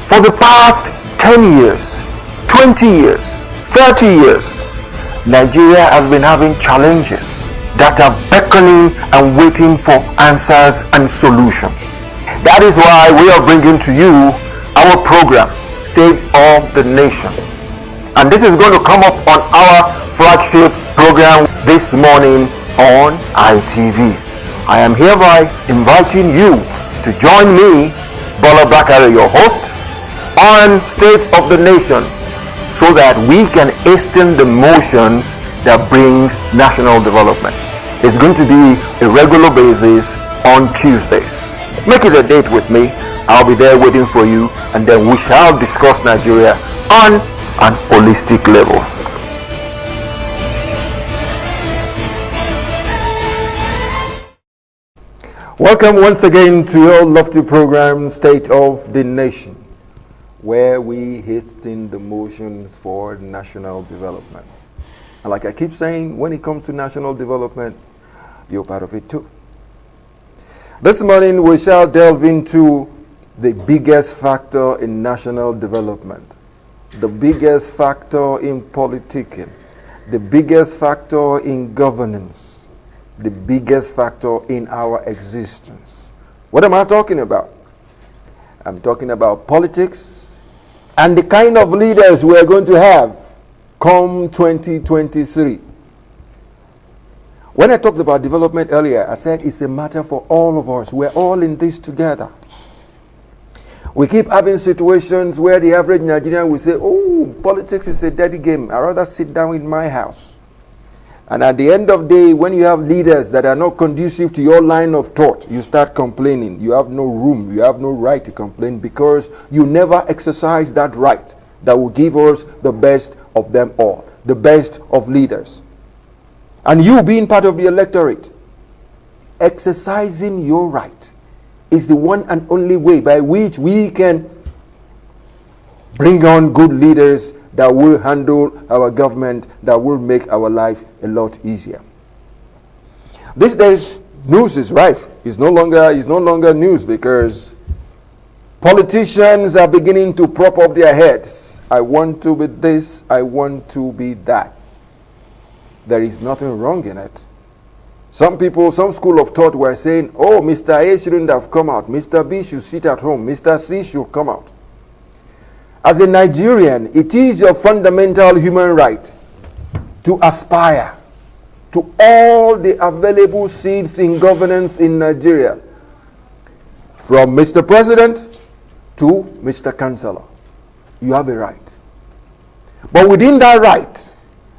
For the past 10 years, 20 years, 30 years, Nigeria has been having challenges that are beckoning and waiting for answers and solutions. That is why we are bringing to you our program, State of the Nation. And this is going to come up on our flagship program this morning on ITV. I am hereby inviting you to join me, Bola Bakare, your host, on State of the Nation, so that we can hasten the motions that brings national development. It's going to be a regular basis on Tuesdays. Make it a date with me. I'll be there waiting for you, and then we shall discuss Nigeria on an holistic level. Welcome once again to your lofty program, State of the Nation, where we hasten the motions for national development. And like I keep saying, when it comes to national development, you're part of it too. This morning we shall delve into the biggest factor in national development, the biggest factor in politicking, the biggest factor in governance, the biggest factor in our existence. What am I talking about? I'm talking about politics and the kind of leaders we are going to have come 2023. When I talked about development earlier, I said it's a matter for all of us. We're all in this together. We keep having situations where the average Nigerian will say, oh, politics is a dirty game. I'd rather sit down in my house. And at the end of the day, when you have leaders that are not conducive to your line of thought, you start complaining. You have no room, you have no right to complain, because you never exercise that right that will give us the best of them all, the best of leaders. And you being part of the electorate, exercising your right is the one and only way by which we can bring on good leaders that will handle our government, that will make our life a lot easier. These days, news is rife. It's no longer news, because politicians are beginning to prop up their heads. I want to be this, I want to be that. There is nothing wrong in it. Some people, some school of thought were saying, oh, Mr. A shouldn't have come out. Mr. B should sit at home. Mr. C should come out. As a Nigerian, it is your fundamental human right to aspire to all the available seats in governance in Nigeria, from Mr. President to Mr. Councillor. You have a right. But within that right,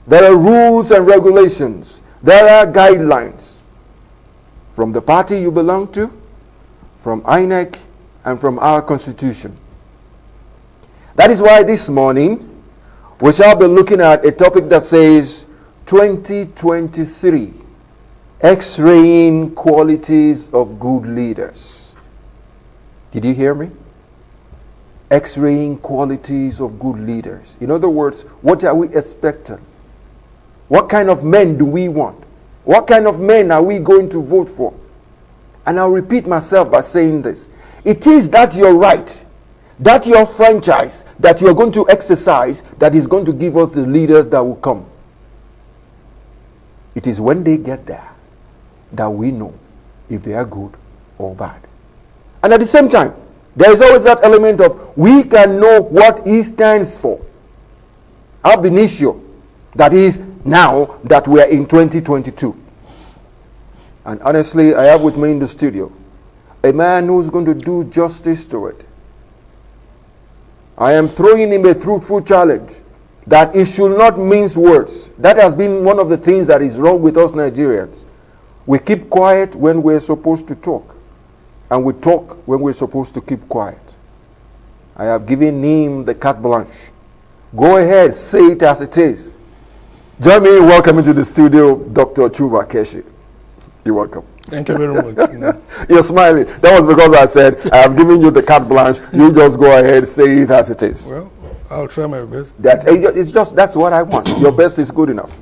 there are rules and regulations. There are guidelines from the party you belong to, from INEC, and from our Constitution. That is why this morning we shall be looking at a topic that says 2023, X-raying qualities of good leaders. Did you hear me? X-raying qualities of good leaders. In other words, what are we expecting? What kind of men do we want? What kind of men are we going to vote for? And I'll repeat myself by saying this. It is that your right, that your franchise that you are going to exercise that is going to give us the leaders that will come. It is when they get there that we know if they are good or bad. And at the same time, there is always that element of we can know what he stands for. Ab initio, that is now that we are in 2022. And honestly, I have with me in the studio a man who's going to do justice to it. I am throwing him a fruitful challenge that he should not mince words. That has been one of the things that is wrong with us Nigerians. We keep quiet when we're supposed to talk, and we talk when we're supposed to keep quiet. I have given him the carte blanche. Go ahead, say it as it is. Join me in welcoming to the studio Dr. Chuba Keshi. You're welcome. Thank you very much. You're smiling. That was because I said I have given you the carte blanche. You just go ahead, say it as it is. Well, I'll try my best. It's just that's what I want. Your best is good enough.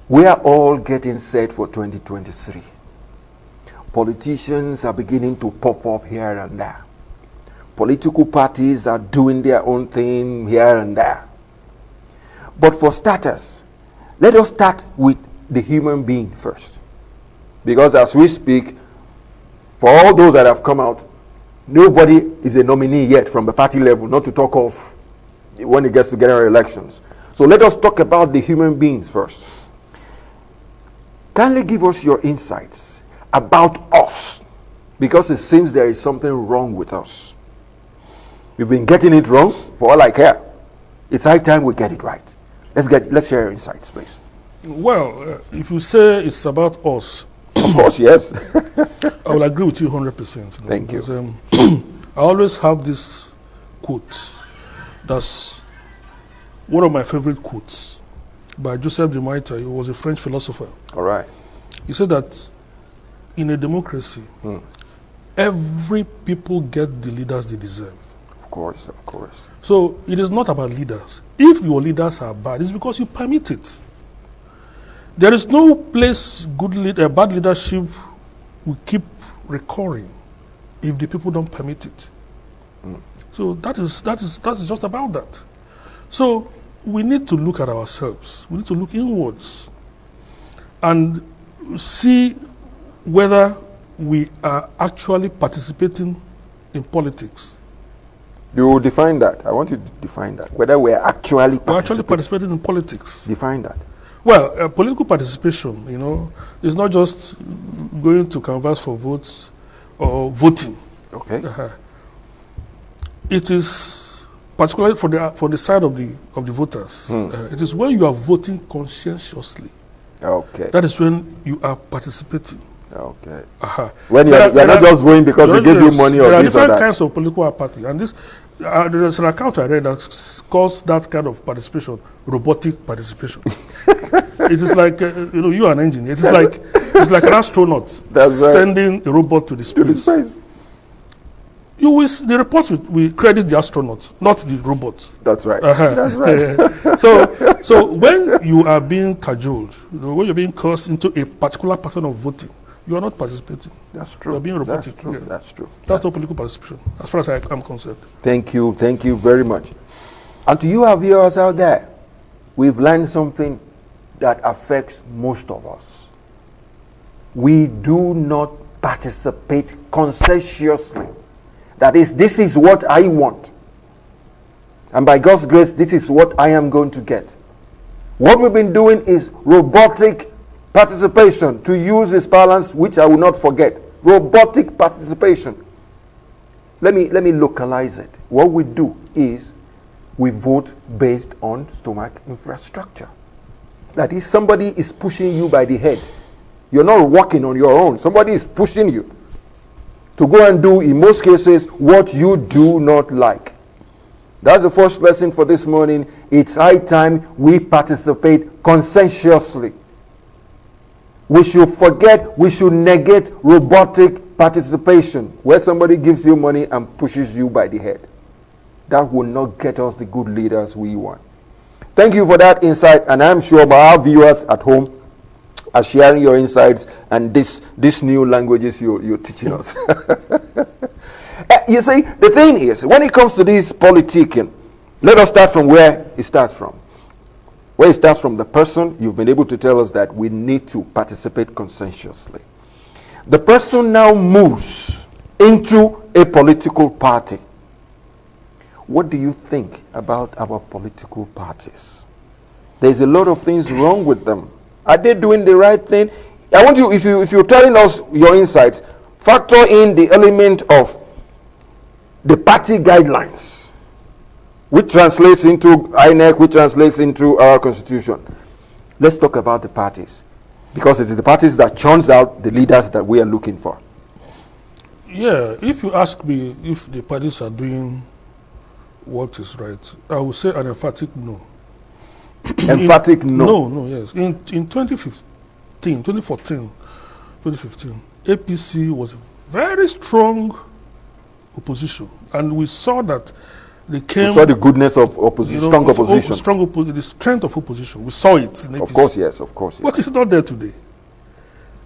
We are all getting set for 2023. Politicians are beginning to pop up here and there. Political parties are doing their own thing here and there. But for starters, let us start with the human being first. Because as we speak, for all those that have come out, nobody is a nominee yet from the party level, not to talk of when it gets to general elections. So let us talk about the human beings first. Kindly give us your insights about us, because it seems there is something wrong with us. We've been getting it wrong for all I care. It's high time we get it right. Let's share your insights, please. Well, if you say it's about us, of course, yes. I will agree with you 100%. Thank you. Because, I always have this quote. That's one of my favorite quotes by Joseph de Maistre. He was a French philosopher. All right. He said that in a democracy, every people get the leaders they deserve. Of course, of course. So it is not about leaders. If your leaders are bad, it's because you permit it. There is no place bad leadership will keep recurring if the people don't permit it. So that is just about that. So we need to look at ourselves. We need to look inwards and see whether we are actually participating in politics. You will define that. I want you to define that. Whether we're actually participating in politics. Define that. Well, political participation, is not just going to canvass for votes or voting. Okay. It is particularly for the side of the voters. It is when you are voting conscientiously. Okay. That is when you are participating. Okay. When you're not just voting because they give you money or this or that. There are different kinds of political apathy, and this there is an account I read that calls that kind of participation robotic participation. It is like you are an engineer. It is like an astronaut sending a robot to the space. The report will credit the astronaut, not the robot. That's right. That's right. So when you are being cajoled, when you're being cursed into a particular pattern of voting, you are not participating. That's true. You are being robotic. That's true. Yeah. That's true. That's not political participation, as far as I am concerned. Thank you very much. And to you, our viewers out there, we've learned something that affects most of us. We do not participate conscientiously. That is, this is what I want. And by God's grace, this is what I am going to get. What we've been doing is robotic participation, to use this balance, which I will not forget. Robotic participation. Let me localize it. What we do is we vote based on stomach infrastructure. That is, somebody is pushing you by the head. You're not walking on your own. Somebody is pushing you to go and do, in most cases, what you do not like. That's the first lesson for this morning. It's high time we participate conscientiously. We should negate robotic participation, where somebody gives you money and pushes you by the head. That will not get us the good leaders we want. Thank you for that insight, and I'm sure our viewers at home are sharing your insights and this new languages you're teaching us. You see, the thing is, when it comes to this politicking, let us start from where it starts from. Where it starts from the person, you've been able to tell us that we need to participate conscientiously. The person now moves into a political party. What do you think about our political parties? There's a lot of things wrong with them. Are they doing the right thing? I want you, if you're telling us your insights, factor in the element of the party guidelines, which translates into INEC, which translates into our constitution. Let's talk about the parties, because it's the parties that churns out the leaders that we are looking for. Yeah, if you ask me if the parties are doing what is right, I would say an emphatic no. Emphatic no? No, yes. In 2014, APC was a very strong opposition, and we saw that they came. We saw the goodness of opposition, strong opposition. The strength of opposition. We saw it in APC. Of course, yes. But it's not there today.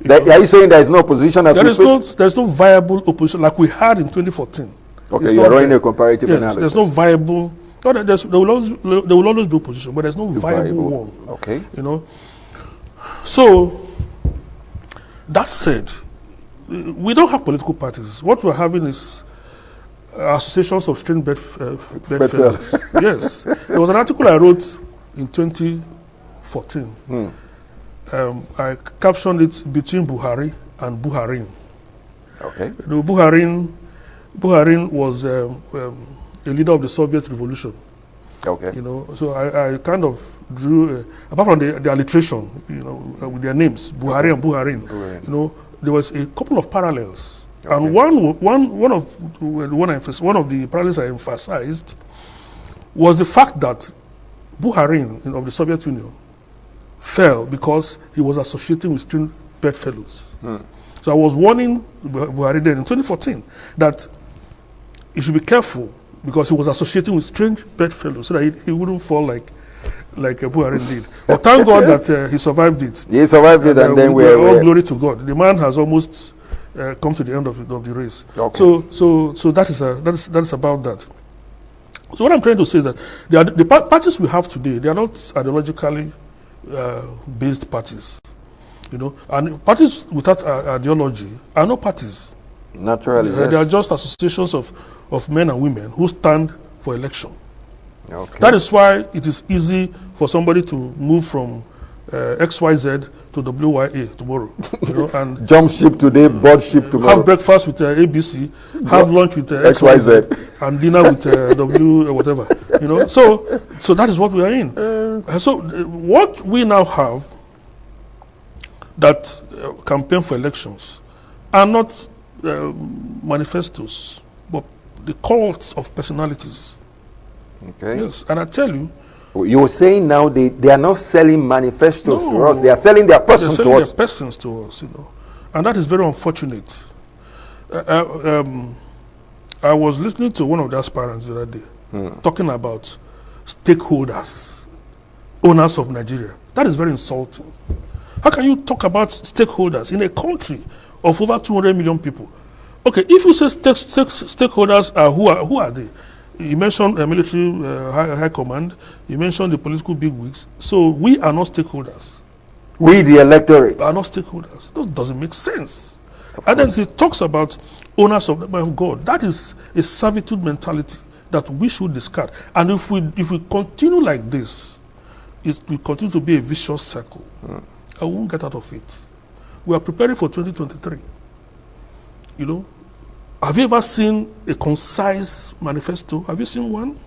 Are you saying there is no opposition? There is no viable opposition like we had in 2014. Okay, It's you're not running there. a comparative Yes, analysis. there's no viable. No, there will always be opposition, but there's no viable one. Okay. You know. So that said, we don't have political parties. What we're having is associations of strange bedfellows. Yes. There was an article I wrote in 2014. I captioned it between Buhari and Buharin. Okay. You know, Buharin was a leader of the Soviet Revolution. Okay. You know, so I kind of drew, apart from the alliteration, you know, with their names, Buhari and Buharin. You know, there was a couple of parallels, and one of the parallels I emphasized was the fact that Buharin of the Soviet Union fell because he was associating with strange bedfellows. So I was warning Buhari then in 2014 that he should be careful because he was associating with strange bedfellows so that he wouldn't fall like Buhari did. But thank God that he survived it. He survived it, and then we're all glory to God. The man has almost come to the end of the race. Okay. So that is about that. So what I'm trying to say is that the parties we have today, they are not ideologically based parties, you know, and parties without ideology are not parties. Naturally, They are just associations of men and women who stand for election. Okay. That is why it is easy for somebody to move from XYZ to WYA tomorrow, you know, and jump ship today, board ship tomorrow. Have breakfast with ABC, have lunch with XYZ, and dinner with W whatever, you know. So that is what we are in. So what we now have that campaign for elections are not manifestos, but the cults of personalities. Okay. Yes, and I tell you, you're saying now they are not selling manifestos to us; they are selling their persons to us. Their persons to us, you know, and that is very unfortunate. I was listening to one of the aspirants the other day talking about stakeholders, owners of Nigeria. That is very insulting. How can you talk about stakeholders in a country of over 200 million people? Okay, if you say stakeholders who are they? You mentioned military high command. You mentioned the political bigwigs. So we are not stakeholders. We, the electorate, are not stakeholders. That doesn't make sense. And then he talks about owners of the mind of God. That is a servitude mentality that we should discard. And if we continue like this, it will continue to be a vicious circle. I won't get out of it. We are preparing for 2023. You know, have you ever seen a concise manifesto? Have you seen one?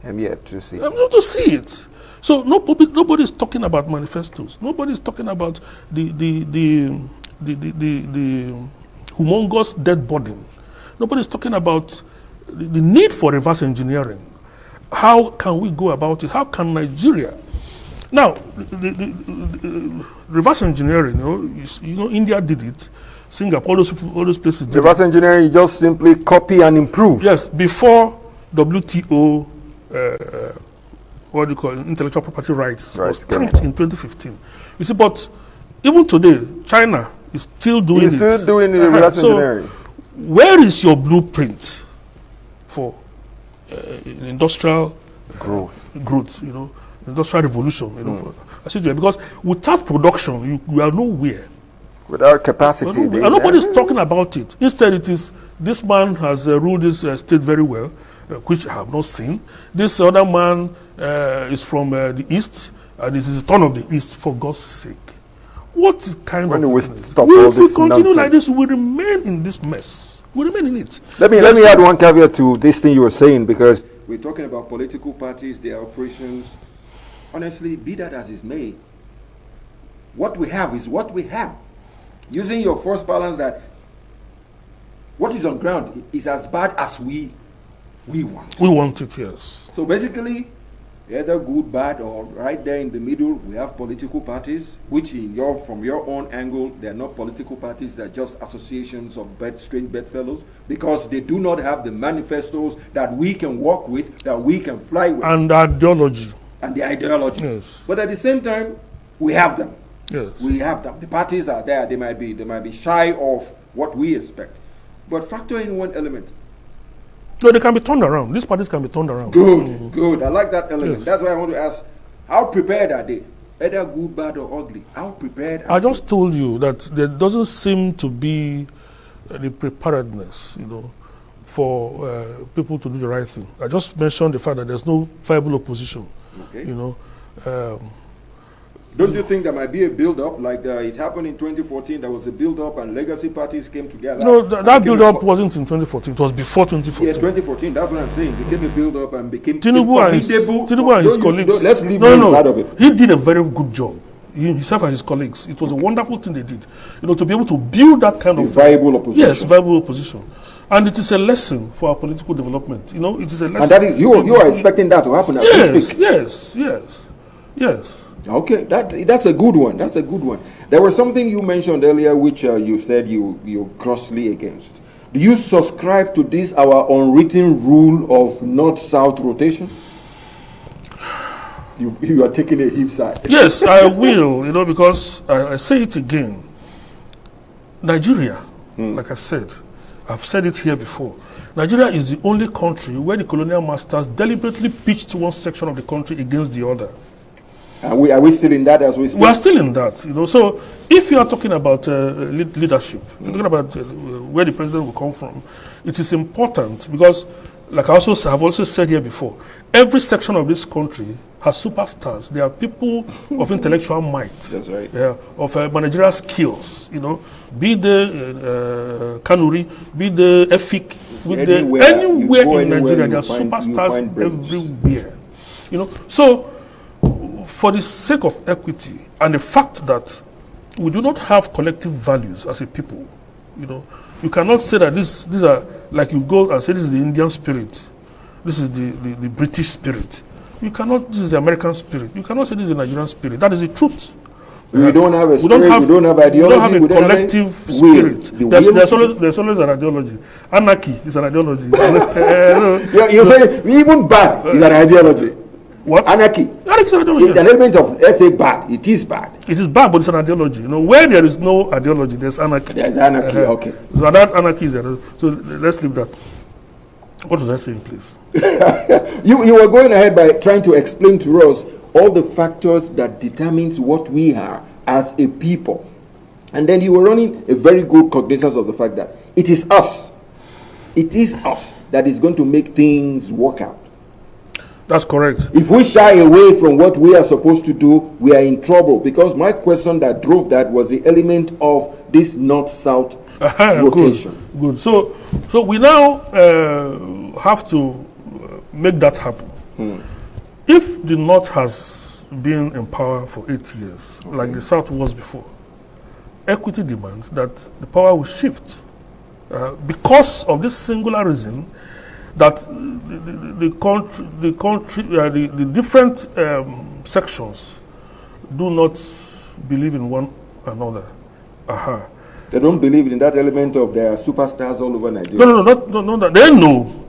I'm yet to see. I'm not to see it. So nobody is talking about manifestos. Nobody is talking about the humongous debt burden. Nobody is talking about the need for reverse engineering. How can we go about it? How can Nigeria? Now, the reverse engineering, you know, India did it. Singapore, all those places did reverse engineering, you just simply copy and improve. Yes, before WTO, what do you call it, intellectual property rights was stamped in 2015. You see, but even today, China is still doing it. Still doing the reverse engineering. Where is your blueprint for industrial growth? You know, industrial revolution. You know, because without production, you are nowhere. Without capacity, and nobody's talking about it. Instead, it is this man has ruled this state very well, which I have not seen. This other man is from the east, and this is the turn of the east. For God's sake, what kind of? If we continue like this, we remain in this mess. We remain in it. Let me add one caveat to this thing you were saying, because we're talking about political parties, their operations. Honestly, be that as is may, what we have is what we have. Using your first balance, that what is on ground is as bad as we want. We want it, yes. So basically, either good, bad, or right there in the middle, we have political parties, which from your own angle, they're not political parties, they're just associations of strange bedfellows, because they do not have the manifestos that we can work with, that we can fly with. And the ideology. And the ideology. Yes. But at the same time, we have them. Yes. We have them. The parties are there. They might be shy of what we expect. But factor in one element. No, they can be turned around. These parties can be turned around. Good, good. I like that element. Yes. That's why I want to ask, how prepared are they? Either good, bad, or ugly. How prepared are I just told you that there doesn't seem to be the preparedness, for people to do the right thing. I just mentioned the fact that there's no viable opposition. Okay. Don't you think there might be a build-up, like it happened in 2014? There was a build-up and legacy parties came together. No, that build-up wasn't in 2014. It was before 2014. Yeah, 2014. That's what I'm saying. Became a build-up and became Tinubu and his colleagues. Let's leave him out of it. He did a very good job. Himself and his colleagues. It was a wonderful thing they did. To be able to build that kind of viable opposition. Yes, viable opposition. And it is a lesson for our political development. It is a lesson. And that is you are expecting that to happen as we speak. Yes. Okay, that's a good one. That's a good one. There was something you mentioned earlier, which you said you're grossly against. Do you subscribe to this, our unwritten rule of north-south rotation? You are taking a hip side. Yes, I will. Because I say it again. Nigeria, like I said, I've said it here before. Nigeria is the only country where the colonial masters deliberately pitched one section of the country against the other. Are we still in that as we speak? We are still in that, So if you are talking about leadership, you're talking about where the president will come from, it is important because, like I have also said here before, every section of this country has superstars. There are people of intellectual might. That's right. Yeah, of managerial skills, be the Kanuri, be the Efik, anywhere in Nigeria, there are superstars everywhere. So for the sake of equity and the fact that we do not have collective values as a people, you cannot say that these are, like you go and say this is the Indian spirit, this is the British spirit. You cannot, this is the American spirit. You cannot say this is the Nigerian spirit. That is the truth. We don't have a spirit, we don't have ideology. We don't have a collective spirit. There's always an ideology. Anarchy is an ideology. You're saying even bad is an ideology. What? Anarchy. Anarchy is an ideology. It's an element of, let's say, bad. It is bad. It is bad, but it's an ideology. Where there is no ideology, there's anarchy. There's anarchy, okay. So that anarchy is there. So let's leave that. What was I saying, please? You were going ahead by trying to explain to us all the factors that determines what we are as a people. And then you were running a very good cognizance of the fact that it is us that is going to make things work out. That's correct. If we shy away from what we are supposed to do, we are in trouble. Because my question that drove that was the element of this north-south rotation. Good. So we now have to make that happen. If the North has been in power for 8 years, like the South was before, equity demands that the power will shift because of this singular reason that the different sections do not believe in one another. They don't believe in that element of their superstars all over Nigeria. No.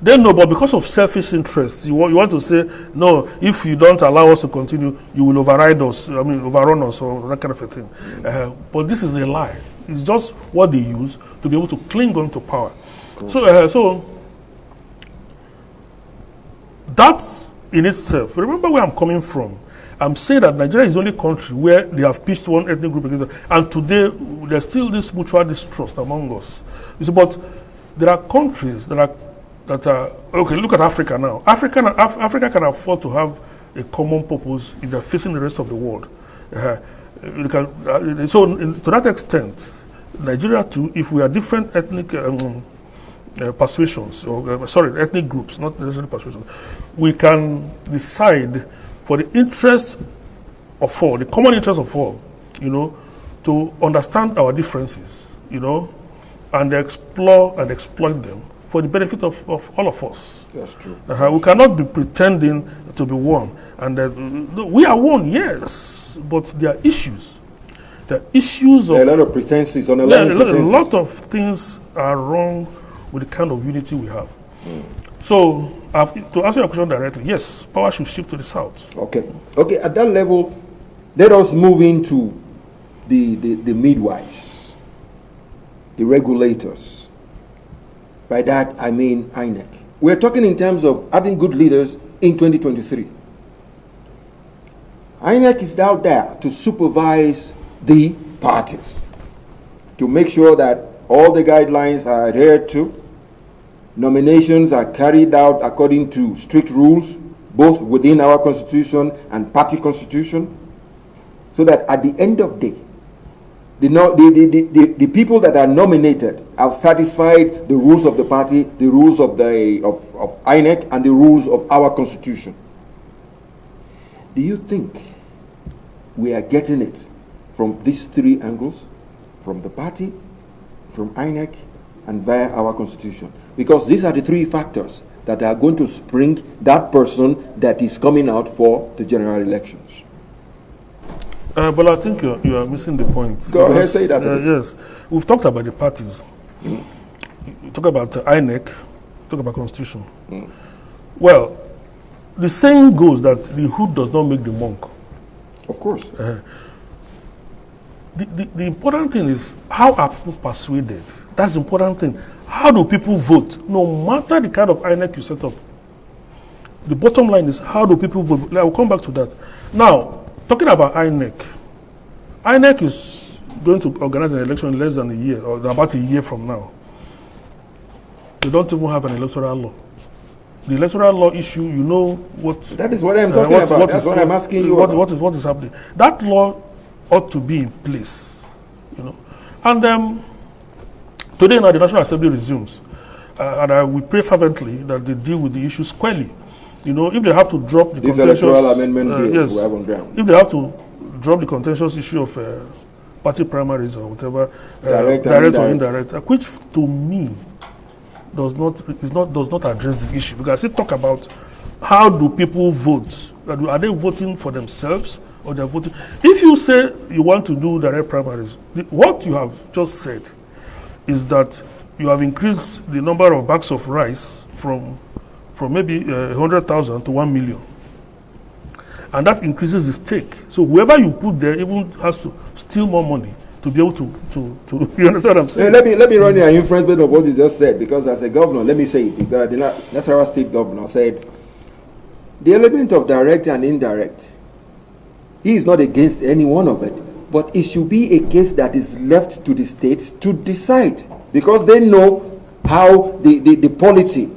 They know, but because of selfish interests, you want to say, no, if you don't allow us to continue, you will override us, overrun us, or that kind of a thing. But this is a lie. It's just what they use to be able to cling on to power. Cool. So that in itself, remember where I'm coming from. I'm saying that Nigeria is the only country where they have pitched one ethnic group against them, and today there's still this mutual distrust among us. But there are countries that are okay. Look at Africa now. Africa can afford to have a common purpose if they're facing the rest of the world. To that extent, Nigeria too, if we are different ethnic persuasions, ethnic groups, not necessarily persuasions, we can decide for the interests of all, the common interest of all, to understand our differences, and explore and exploit them for the benefit of all of us. That's true. We cannot be pretending to be one. And we are one, yes, but there are issues. There are issues of... There are a lot of pretenses. A lot of things are wrong with the kind of unity we have. So, to answer your question directly, yes, power should shift to the south. Okay. At that level, let us move into the midwives, the regulators. By that, I mean INEC. we're talking in terms of having good leaders in 2023. INEC is out there to supervise the parties, to make sure that all the guidelines are adhered to, nominations are carried out according to strict rules, both within our constitution and party constitution, so that at the end of the day, the people that are nominated have satisfied the rules of the party, the rules of INEC, and the rules of our constitution. Do you think we are getting it from these three angles? From the party, from INEC, and via our constitution? Because these are the three factors that are going to spring that person that is coming out for the general elections. But I think you are missing the point. Go ahead, say that. Yes, we've talked about the parties. You talk about INEC, talk about constitution. Well, the saying goes that the hood does not make the monk. Of course. The important thing is, how are people persuaded? That's the important thing. How do people vote? No matter the kind of INEC you set up. The bottom line is, how do people vote? I will come back to that. Now, talking about INEC, INEC is going to organize an election in less than a year, or about a year from now. They don't even have an electoral law. The electoral law issue, you know what... That is what I'm talking about. That's what I'm asking you about. What is happening? That law ought to be in place, you know. And today now the National Assembly resumes, and we pray fervently that they deal with the issue squarely. You know, if they have to drop the contentious electoral amendment bill yes, we have on ground. If they have to drop the contentious issue of party primaries or whatever, direct or indirect, which to me does not address the issue, because I still talk about how do people vote? Are they voting for themselves, or they're voting? If you say you want to do direct primaries, what you have just said is that you have increased the number of bags of rice from maybe 100,000 to 1 million. And that increases the stake. So whoever you put there even has to steal more money to be able to you understand what I'm saying? Let me run an inference of what you just said, because as a governor, let me say it, because the Nasarawa state governor said, the element of direct and indirect, he is not against any one of it, but it should be a case that is left to the states to decide, because they know how the polity,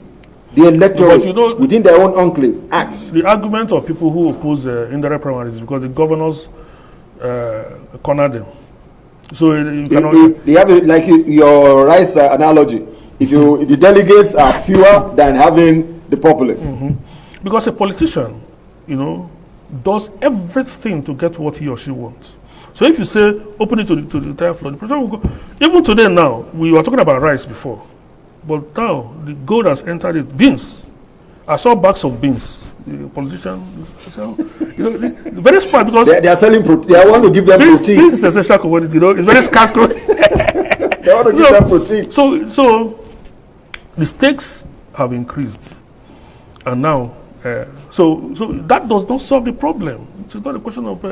the electorate, within their own enclave acts. The argument of people who oppose indirect primaries is because the governors corner them. So you cannot... They have like your rice analogy. If the delegates are fewer than having the populace. Because a politician, you know, does everything to get what he or she wants. So if you say open it to the entire floor, the politician will go. Even today now, we were talking about rice before, but now the gold has entered it. Beans. I saw bags of beans. The politician, you know, very smart, because they are selling protein. They want to give them protein. Beans is essential commodity. You know, it's very scarce commodity. They want to give them protein. So the stakes have increased, and now so that does not solve the problem. It's not a question of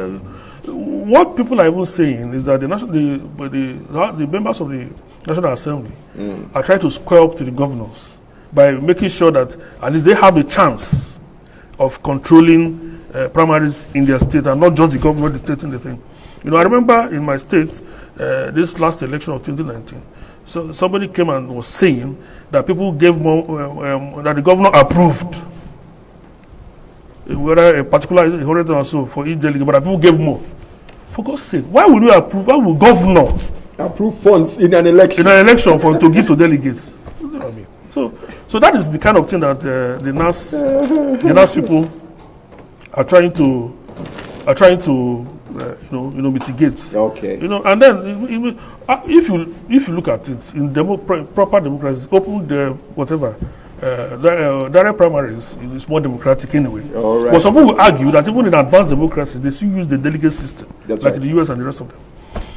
what people are even saying is that the members of the National Assembly are trying to square up to the governors by making sure that at least they have a chance of controlling primaries in their state, and not just the government dictating the thing. You know, I remember in my state, this last election of 2019, so somebody came and was saying that people gave more, that the governor approved, whether a particular 100 or so for each delegate, but people gave more. For God's sake, why would you approve? Why would governor approve funds in an election? In an election to give to delegates? You know what I mean? So that is the kind of thing that the NAS people are trying to mitigate. Okay. You know, and then if you look at it in proper democracy, open the whatever. Direct primaries is more democratic anyway. All right. But some people will argue that even in advanced democracy, they still use the delegate system, That's like right. the US and the rest of them.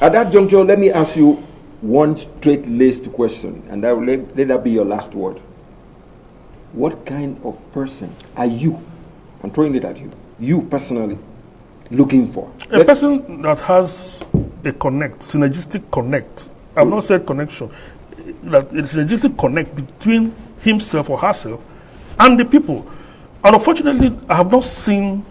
At that juncture, let me ask you one straight-laced question, and let that be your last word. What kind of person are you? I'm throwing it at you personally, looking for? A person that has a synergistic connect. I've not said connection. That it's a synergistic connect between himself or herself and the people. And unfortunately, I have not seen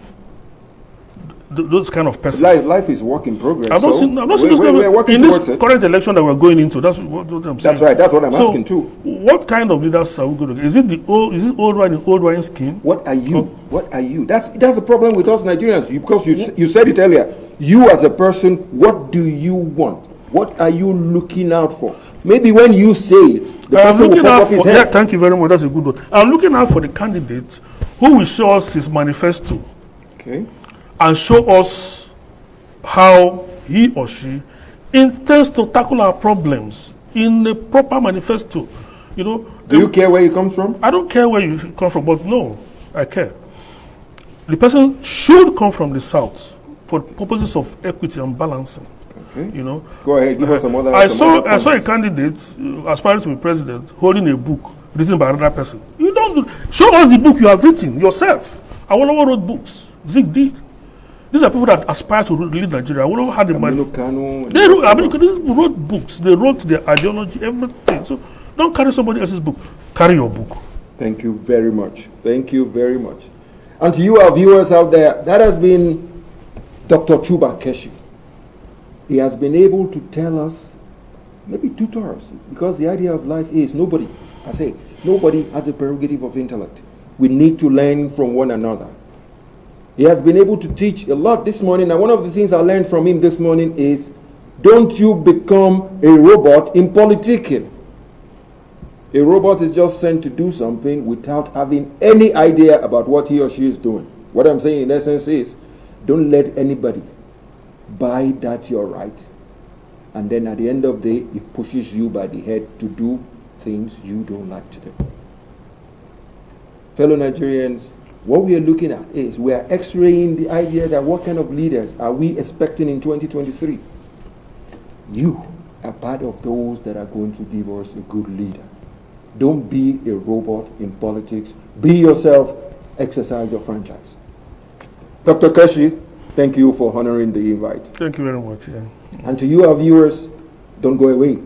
those kind of persons. Life is work in progress. I've not seen those we're working in towards this it. current election that we're going into. That's what I'm saying. That's right. That's what I'm asking too. What kind of leaders are we going to get? Is it the old? Is it old wine scheme? What are you? What are you? That's the problem with us Nigerians. Because you said it earlier. You as a person, what do you want? What are you looking out for? Maybe when you say it, the I'm person looking will pop out up his for. head. Yeah, thank you very much. That's a good one. I'm looking out for the candidate who will show us his manifesto. Okay. And show us how he or she intends to tackle our problems in a proper manifesto. You know. Do you care where he comes from? I don't care where you come from, but no, I care. The person should come from the south for purposes of equity and balancing. Okay. You know. Go ahead. Give us some other. I saw a candidate aspiring to be president holding a book written by another person. You don't show us the book you have written yourself. Awolowo wrote books. Zik did. These are people that aspire to lead Nigeria. Awolowo had the money. They wrote books. They wrote their ideology, everything. So don't carry somebody else's book. Carry your book. Thank you very much. Thank you very much. And to you, our viewers out there, that has been Dr. Chuba Keshi. He has been able to tell us, maybe tutor us, because the idea of life is nobody has a prerogative of intellect. We need to learn from one another. He has been able to teach a lot this morning, and one of the things I learned from him this morning is, don't you become a robot in politicking. A robot is just sent to do something without having any idea about what he or she is doing. What I'm saying in essence is, don't let anybody buy that you're right, and then at the end of the day, it pushes you by the head to do things you don't like to do. Fellow Nigerians, what we are looking at is we are x-raying the idea that what kind of leaders are we expecting in 2023? You are part of those that are going to give us a good leader. Don't be a robot in politics. Be yourself. Exercise your franchise. Dr. Keshi, thank you for honoring the invite. Thank you very much. Yeah. And to you, our viewers, don't go away.